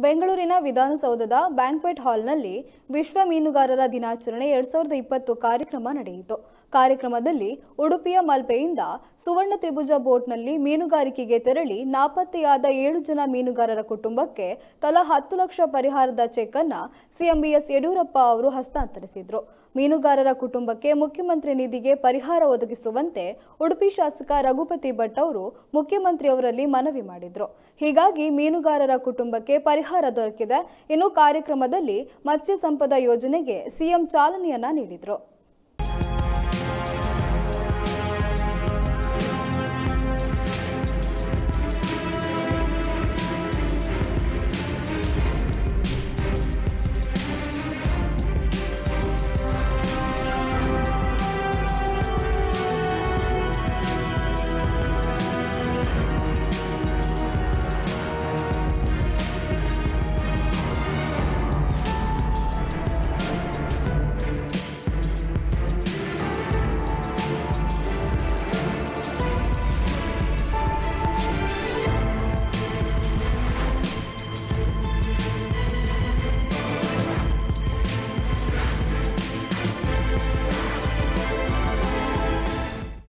ಬೆಂಗಳೂರಿನ ವಿಧಾನಸೌಧದ ಬ್ಯಾಂಕ್ವೆಟ್ ಹಾಲ್ನಲ್ಲಿ ವಿಶ್ವ ಮೀನುಗಾರರ ದಿನಾಚರಣೆ 2020 ಕಾರ್ಯಕ್ರಮ ನಡೆಯಿತು. ಕಾರ್ಯಕ್ರಮದಲ್ಲಿ ಉಡುಪಿಯ ಮಲ್ಪೆಯಿಂದ ಸುವರ್ಣ ತ್ರಿಭುಜ ಬೋಟ್ನಲ್ಲಿ ಮೀನುಗಾರಿಕೆಗೆ ತೆರಳಿ ನಾಪತ್ತೆಯಾದ 7 ಜನ ಮೀನುಗಾರರ ಕುಟುಂಬಕ್ಕೆ ತಲಾ 10 ಲಕ್ಷ ಪರಿಹಾರದ ಚೆಕ್ ಅನ್ನು ಸಿಎಂ ಬಿಎಸ್ ಯಡಿಯೂರಪ್ಪ ಅವರು ಹಸ್ತಾಂತರಿಸಿದರು. ಮೀನುಗಾರರ ಕುಟುಂಬಕ್ಕೆ ಮುಖ್ಯಮಂತ್ರಿ ನಿಧಿಗೆ ಪರಿಹಾರ ಒದಗಿಸುವಂತೆ ಉಡುಪಿ ಶಾಸಕ ರಘುಪತಿ ಭಟ್ ಅವರು ಮುಖ್ಯಮಂತ್ರಿಯವರಲ್ಲಿ ಮನವಿ ಮಾಡಿದರು. ಹೀಗಾಗಿ ಮೀನುಗಾರರ ಕುಟುಂಬಕ್ಕೆ ಪರಿಹಾರ ದೊರಕಿದೆ. ಇನ್ನು ಕಾರ್ಯಕ್ರಮದಲ್ಲಿ ಮತ್ಸ್ಯ ಸಂಪದ ಯೋಜನೆಗೆ ಸಿಎಂ ಚಾಲನೆಯನ್ನ ನೀಡಿದರು.